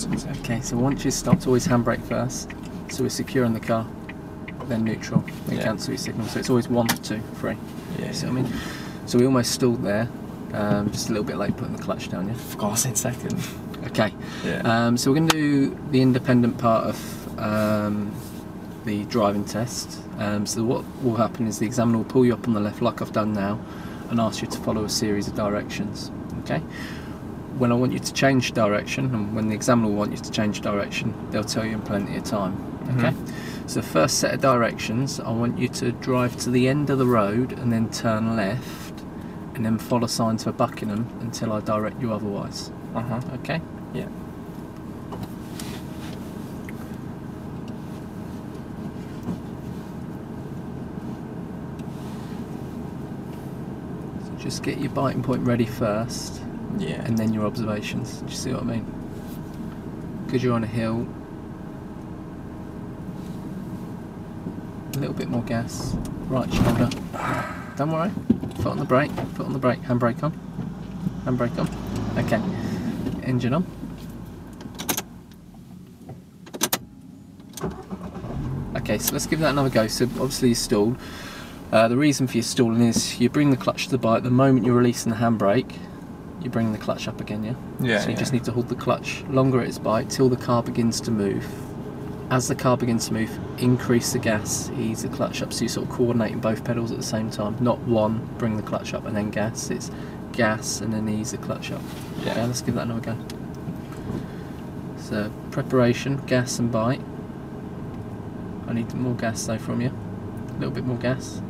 Okay, so once you stopped, always handbrake first. So we're secure in the car, then neutral, then cancel your signal. So it's always 1, 2, 3. Yeah. You see what I mean? So we almost stalled there. Just a little bit late putting the clutch down, yeah? Of course, in second. Okay. Yeah. So we're going to do the independent part of the driving test. So what will happen is the examiner will pull you up on the left like I've done now and ask you to follow a series of directions. Okay. When I want you to change direction, and when the examiner will want you to change direction, they'll tell you in plenty of time. Okay. So the first set of directions, I want you to drive to the end of the road and then turn left, and then follow signs for Buckingham until I direct you otherwise. Okay? Yeah. So just get your biting point ready first. Yeah. And then your observations. Do you see what I mean? Because you're on a hill. A little bit more gas. Right shoulder. Don't worry. Foot on the brake. Foot on the brake. Handbrake on. Handbrake on. Okay. Engine on. Okay, so let's give that another go. So obviously you stalled. The reason for your stalling is you bring the clutch to the bike. The moment you're releasing the handbrake, you bring the clutch up again, yeah? Yeah. So you just need to hold the clutch longer at its bite till the car begins to move. As the car begins to move, increase the gas, ease the clutch up, so you're sort of coordinating both pedals at the same time. Not one, bring the clutch up and then gas. It's gas and then ease the clutch up. Yeah. Okay, let's give that another go. So preparation, gas and bite. I need more gas though from you. A little bit more gas.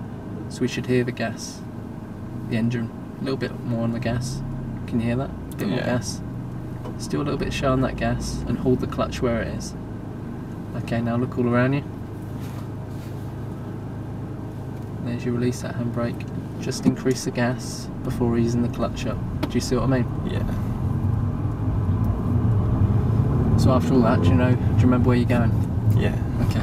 So we should hear the gas. The engine, a little bit more on the gas. Can you hear that? A bit more gas. Still a little bit shy on that gas, and hold the clutch where it is. Okay, now look all around you. And as you release that handbrake, just increase the gas before easing the clutch up. Do you see what I mean? Yeah. So after all that, do you remember where you're going? Yeah. Okay.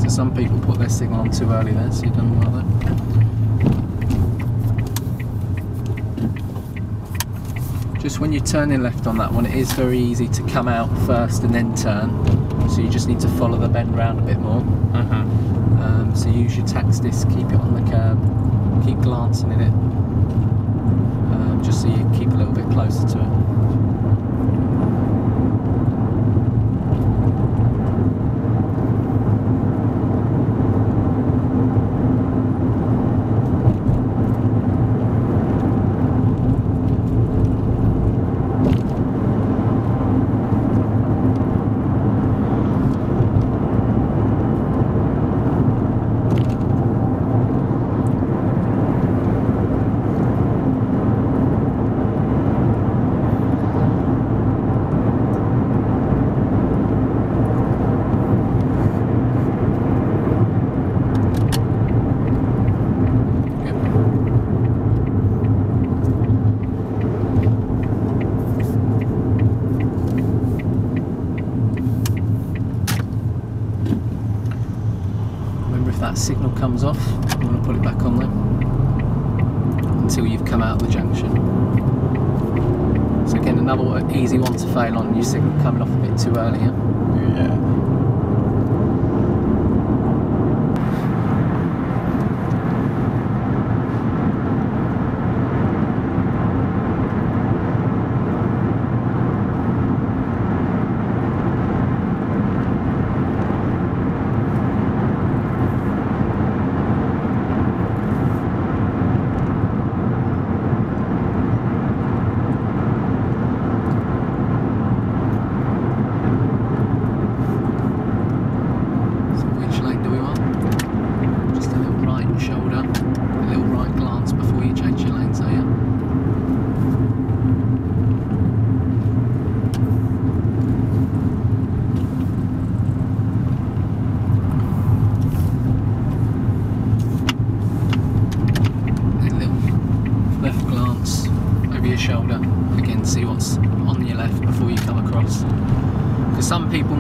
Some people put their signal on too early there, so you've done well there. Just when you're turning left on that one, it is very easy to come out first and then turn, so you just need to follow the bend round a bit more. So use your tax disc, keep it on the curb, keep glancing at it, just so you keep a little bit closer to it. If that signal comes off, you want to put it back on there until you've come out of the junction. So again, another easy one to fail on, your signal coming off a bit too early. Yeah?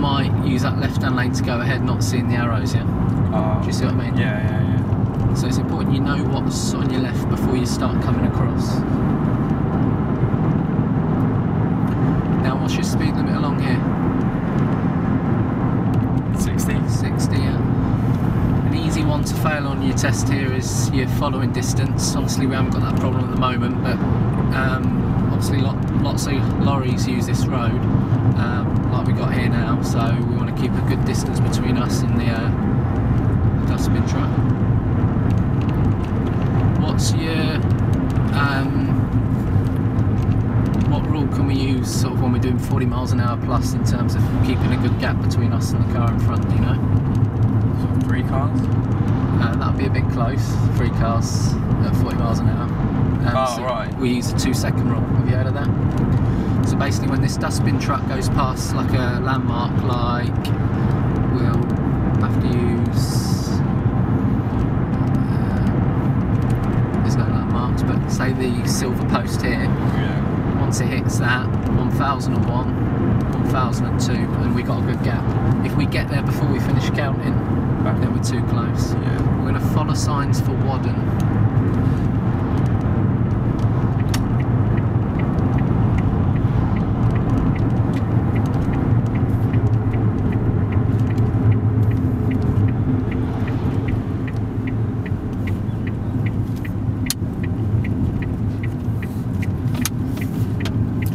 might use that left-hand lane to go ahead, not seeing the arrows, yeah? Do you see what I mean? Yeah. So it's important you know what's on your left before you start coming across. Now, what's your speed limit along here? 60. 60, yeah. An easy one to fail on your test here is your following distance. Obviously we haven't got that problem at the moment, but obviously lots of lorries use this road, like we got here now, so we want to keep a good distance between us and the dustbin truck. What's your what rule can we use sort of when we're doing 40 miles an hour plus in terms of keeping a good gap between us and the car in front, do you know? Sort of 3 cars? That would be a bit close, 3 cars at 40 miles an hour. So right. We use a 2-second rule. Have you heard of that? So basically when this dustbin truck goes past like a landmark, like we'll have to use, there's no landmarks, but say the silver post here, Yeah. once it hits that, 1001, 1002, and we got a good gap. If we get there before we finish counting, then we're too close. Yeah. We're going to follow signs for Whaddon.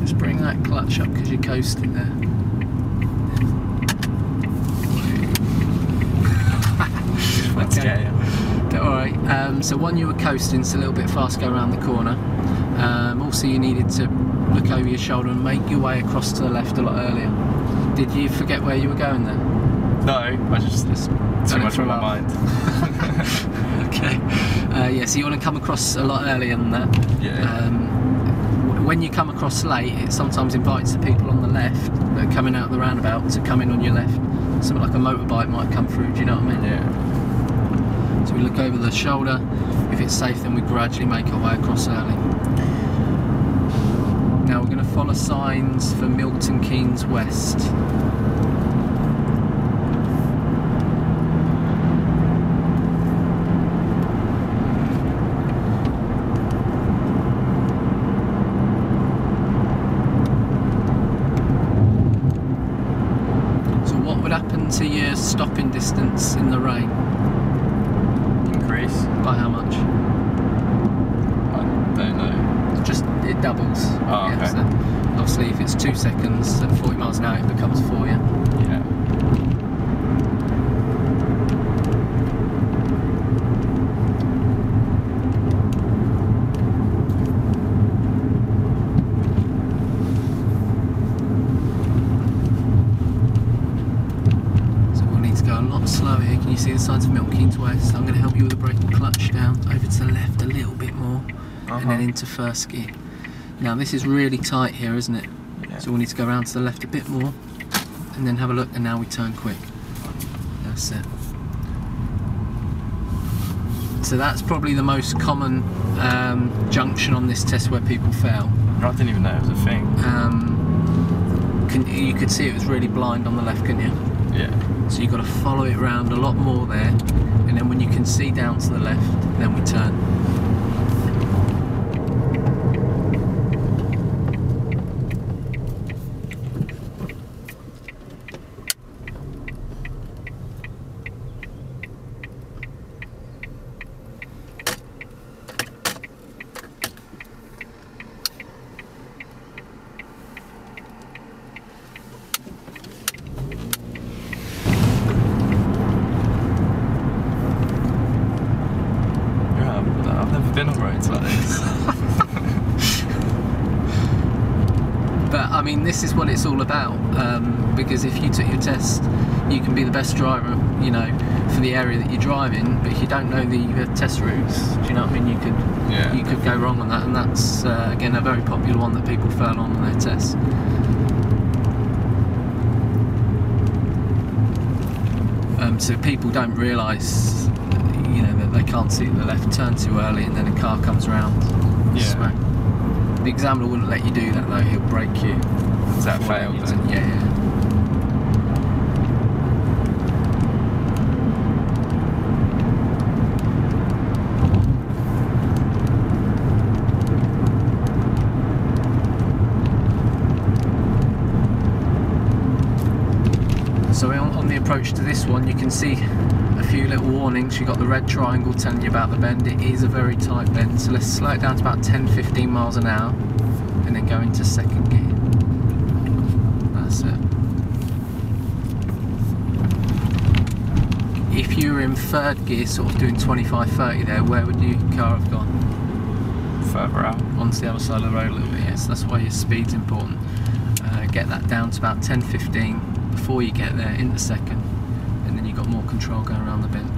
Just bring that clutch up because you're coasting there. Okay. Alright, so one, you were coasting, so a little bit fast, go around the corner. Also you needed to look over your shoulder and make your way across to the left a lot earlier. Did you forget where you were going there? No, I just too much on my mind. Okay. Yeah, so you want to come across a lot earlier than that. Yeah. When you come across late, it sometimes invites the people on the left that are coming out of the roundabout to come in on your left. Something like a motorbike might come through, do you know what I mean? Yeah. So we look over the shoulder. If it's safe, then we gradually make our way across early. Now we're going to follow signs for Milton Keynes West. So what would happen to your stopping distance in the rain? Increase? By how much? I don't know. Just, it doubles. Oh, okay. So obviously if it's 2 seconds at 40 miles an hour, it becomes 4, yeah? Yeah. So we'll need to go a lot slower here. Can you see the signs of Milton Keynes West? I'm going to help you with the brake and clutch down over to the left a little bit more, and then into first gear. Now this is really tight here, isn't it? Yeah. So we need to go around to the left a bit more, and then have a look, and now we turn quick. That's it. So that's probably the most common junction on this test where people fail. I didn't even know it was a thing. You could see it was really blind on the left, couldn't you? Yeah. So you've got to follow it around a lot more there, and then when you can see down to the left, then we turn. I've never been on roads like this. But I mean, this is what it's all about, because if you took your test, you can be the best driver, you know, for the area that you drive in, but if you don't know the test routes, do you know what I mean, you could go wrong on that, and that's again a very popular one that people fail on their tests. So people don't realise, you know, that they can't see the left turn too early, and then a car comes around. Yeah. Smack. The examiner wouldn't let you do that though. He'll brake you. Is that failed then? Yeah. So on the approach to this one, you can see a few little warnings. You've got the red triangle telling you about the bend. It is a very tight bend, so let's slow it down to about 10-15 miles an hour and then go into second gear. That's it. If you were in third gear, sort of doing 25-30 there, where would your car have gone? Further out. Onto the other side of the road a little bit, yes. That's why your speed's important. Get that down to about 10-15 before you get there into second, and then you've got more control going around the bend.